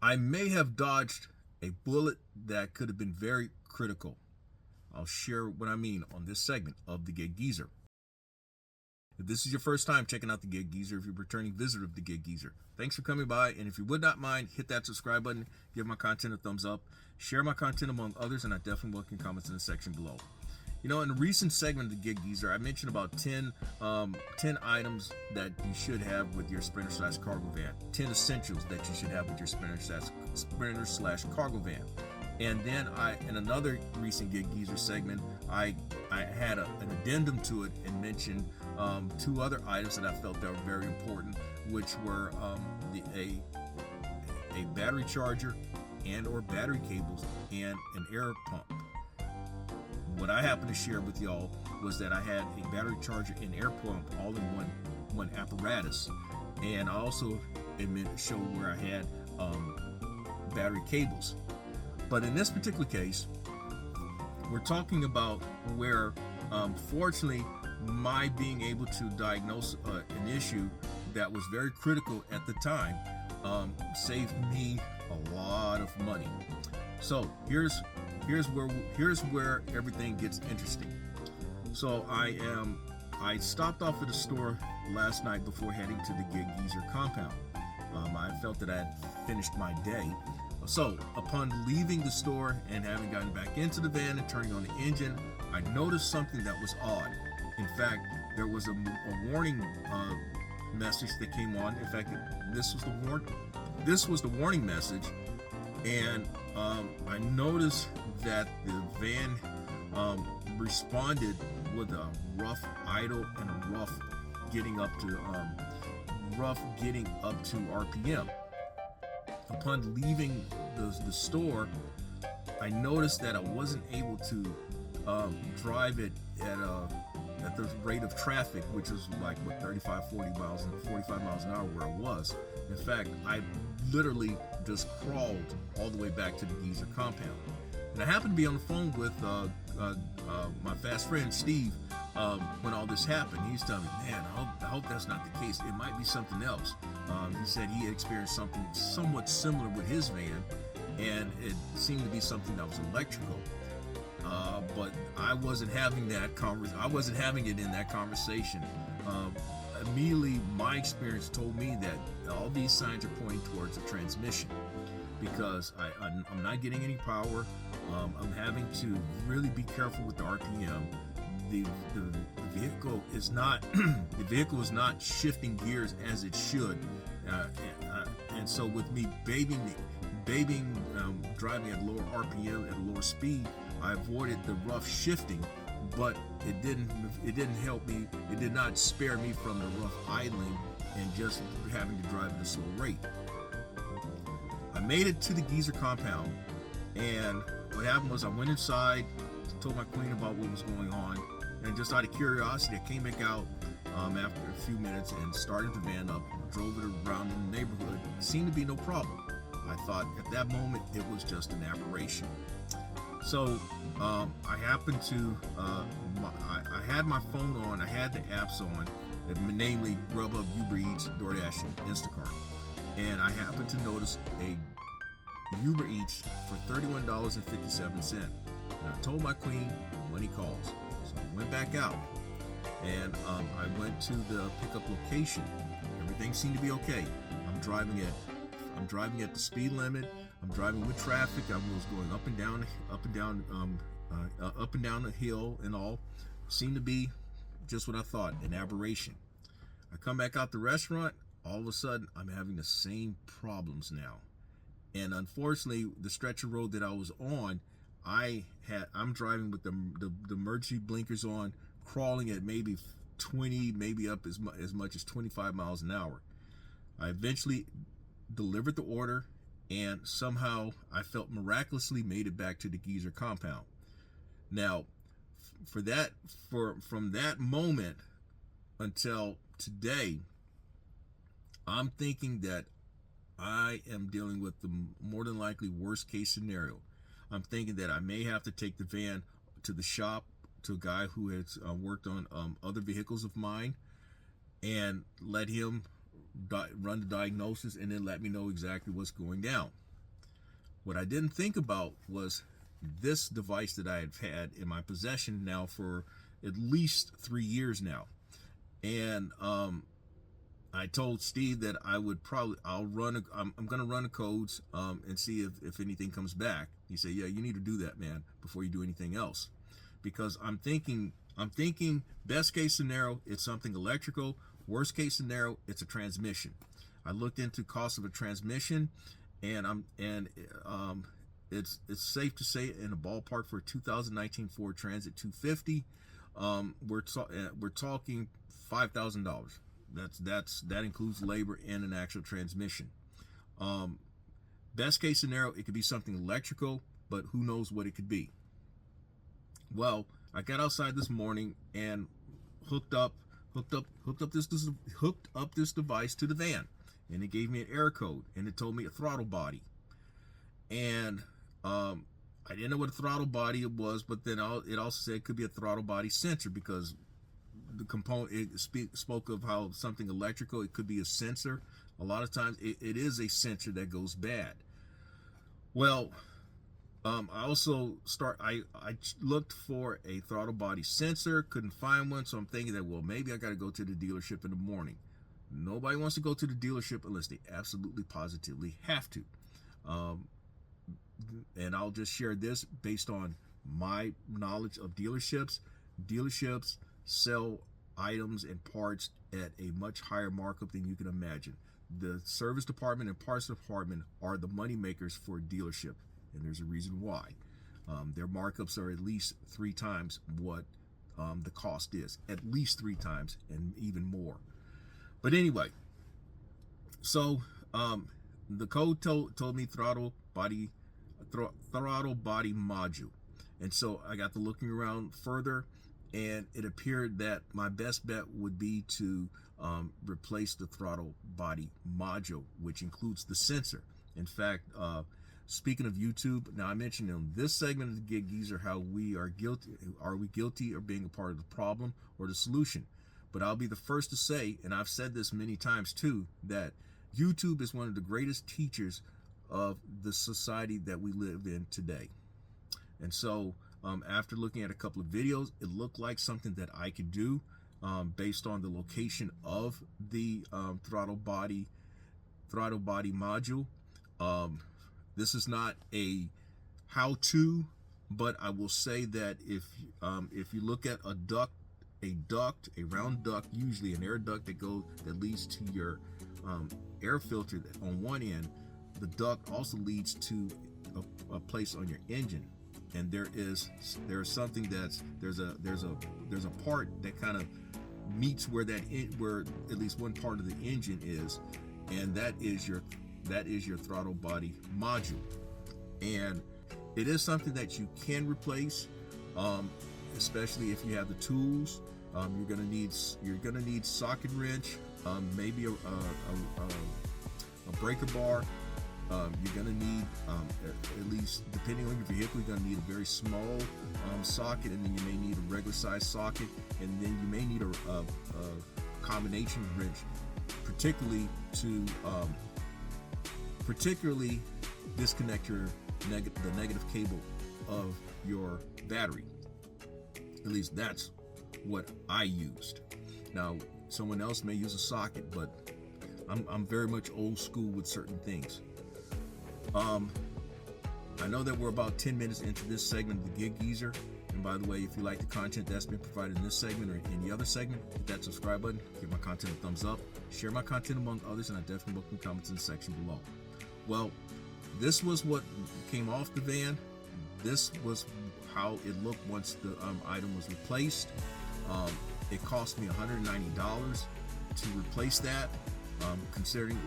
I may have dodged a bullet that could have been very critical. I'll share what I mean on this segment of The Gig Geezer. If this is your first time checking out The Gig Geezer, if you're a returning visitor of The Gig Geezer, thanks for coming by. And if you would not mind, hit that subscribe button, give my content a thumbs up, share my content among others, and I definitely welcome comments in the section below. You know, in the recent segment of The Gig Geezer, I mentioned about 10 items that you should have with your Sprinter/cargo van. 10 essentials that you should have with your Sprinter/cargo van. And then in another recent Gig Geezer segment, I had an addendum to it and mentioned 2 other items that I felt that were very important, which were a battery charger and/or battery cables and an air pump. What I happened to share with y'all was that I had a battery charger and air pump all in one apparatus, and I also showed where I had battery cables. But in this particular case, we're talking about where, fortunately, my being able to diagnose an issue that was very critical at the time saved me a lot of money. So here's where everything gets interesting. So I stopped off at the store last night before heading to the Gig Geezer compound. I felt that I had finished my day. So upon leaving the store and having gotten back into the van and turning on the engine, I noticed something that was odd. In fact, there was a warning message that came on. In fact, this was the warning message, and I noticed that the van responded with a rough idle and a rough getting up to RPM. Upon leaving the store, I noticed that I wasn't able to drive it at the rate of traffic, which is like 45 miles an hour where I was. In fact, I literally just crawled all the way back to the Geezer compound. And I happened to be on the phone with my fast friend Steve when all this happened. He's telling me, man, I hope that's not the case. It might be something else. He said he had experienced something somewhat similar with his van, and it seemed to be something that was electrical. But I wasn't having that I wasn't having it in that conversation. Immediately, my experience told me that all these signs are pointing towards a transmission, because I'm not getting any power. I'm having to really be careful with the RPM. The vehicle is not the vehicle is not shifting gears as it should, and so with me driving at lower RPM at a lower speed, I avoided the rough shifting, but it didn't help me. It did not spare me from the rough idling and just having to drive at a slow rate. I made it to the Geezer compound, and what happened was I went inside, told my queen about what was going on, and just out of curiosity, I came back out after a few minutes and started the van up, drove it around in the neighborhood. It seemed to be no problem. I thought at that moment it was just an aberration. So I happened to, I had my phone on, I had the apps on, namely Grubhub, Uber Eats, DoorDash, and Instacart. And I happened to notice a Uber Eats for $31.57. And I told my queen when he calls. So I went back out, and I went to the pickup location. Everything seemed to be okay. I'm driving at the speed limit. I'm driving with traffic. I was going up and down the hill and all. Seemed to be just what I thought, an aberration. I come back out the restaurant. All of a sudden, I'm having the same problems now. And unfortunately, the stretch of road that I was on, I'm driving with the emergency blinkers on, crawling at maybe 20, maybe up as much as 25 miles an hour. I eventually delivered the order, and somehow I felt miraculously made it back to the Geezer compound. Now, from that moment until today, I'm thinking that I am dealing with the more than likely worst case scenario. I'm thinking that I may have to take the van to the shop, to a guy who has worked on other vehicles of mine, and let him run the diagnosis and then let me know exactly what's going down. What I didn't think about was this device that I have had in my possession now for at least 3 years now. And I told Steve that I'm going to run the codes and see if anything comes back. He said, yeah, you need to do that, man, before you do anything else. Because I'm thinking best case scenario, it's something electrical. Worst case scenario, it's a transmission. I looked into cost of a transmission, and it's safe to say in a ballpark for a 2019 Ford Transit 250, we're talking $5,000. That includes labor and an actual transmission. Best case scenario, it could be something electrical, but who knows what it could be. Well, I got outside this morning and hooked up this device to the van, and it gave me an error code, and it told me a throttle body. And I didn't know what a throttle body it was, but then it also said it could be a throttle body sensor, because the component, it spoke of how something electrical, it could be a sensor. A lot of times it is a sensor that goes bad. Well, I also I looked for a throttle body sensor, couldn't find one, so I'm thinking that, well, maybe I got to go to the dealership in the morning. Nobody wants to go to the dealership unless they absolutely positively have to. And I'll just share this based on my knowledge of dealerships. Dealerships sell items and parts at a much higher markup than you can imagine. The service department and parts department are the money makers for a dealership, and there's a reason why. Their markups are at least 3 times what the cost is, at least 3 times, and even more. But anyway, so the code told me throttle body module, and so I got to looking around further, and it appeared that my best bet would be to replace the throttle body module, which includes the sensor. In fact, speaking of YouTube, now I mentioned in this segment of the Gig Geezer how we are guilty of being a part of the problem or the solution. But I'll be the first to say, and I've said this many times too, that YouTube is one of the greatest teachers of the society that we live in today. And so after looking at a couple of videos, it looked like something that I could do based on the location of the throttle body module. This is not a how-to, but I will say that if you look at a round duct, usually an air duct that leads to your air filter on one end, the duct also leads to a place on your engine. And there's something there's a part that kind of meets where at least one part of the engine is, and that is your throttle body module. And it is something that you can replace, especially if you have the tools. You're gonna need socket wrench, maybe a breaker bar. You're going to need, at least depending on your vehicle, you're going to need a very small socket, and then you may need a regular size socket, and then you may need a combination wrench, particularly disconnect the negative cable of your battery. At least that's what I used. Now, someone else may use a socket, but I'm very much old school with certain things. I know that we're about 10 minutes into this segment of the Gig Geezer. And by the way, if you like the content that's been provided in this segment or any other segment, hit that subscribe button, give my content a thumbs up, share my content among others, and I definitely welcome comments in the section below. Well, this was what came off the van. This was how it looked once the item was replaced. It cost me $190 to replace that, considering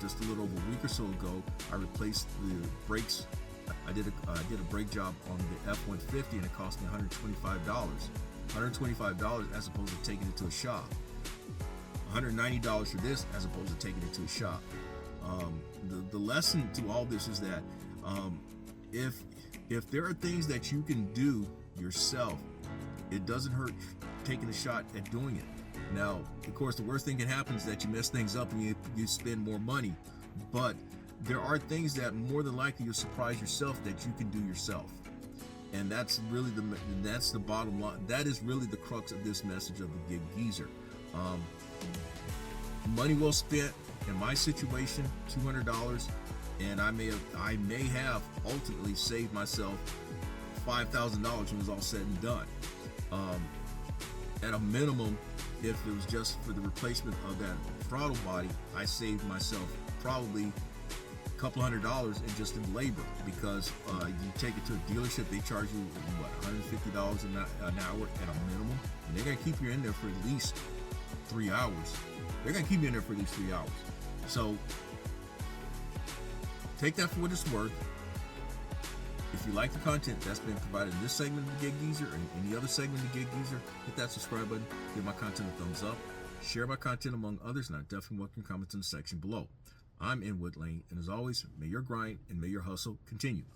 just a little over a week or so ago, I replaced the brakes. I did a brake job on the F-150, and it cost me $125. $125 as opposed to taking it to a shop. $190 for this as opposed to taking it to a shop. The lesson to all this is that if there are things that you can do yourself, it doesn't hurt taking a shot at doing it. Now, of course, the worst thing that can happen is that you mess things up and you spend more money. But there are things that more than likely you'll surprise yourself that you can do yourself. And that's really the bottom line. That is really the crux of this message of the Gig Geezer. Money well spent in my situation, $200, and I may have ultimately saved myself $5,000 when it was all said and done. At a minimum, if it was just for the replacement of that throttle body, I saved myself probably a couple $100 in just in labor, because you take it to a dealership, they charge you what, $150 an hour at a minimum, and they're gonna keep you in there for at least 3 hours. They're gonna keep you in there for at least 3 hours. So take that for what it's worth. If you like the content that's been provided in this segment of the Gig Geezer or any other segment of the Gig Geezer, hit that subscribe button, give my content a thumbs up, share my content among others, and I definitely welcome comments in the section below. I'm in Wood Lane, and as always, may your grind and may your hustle continue.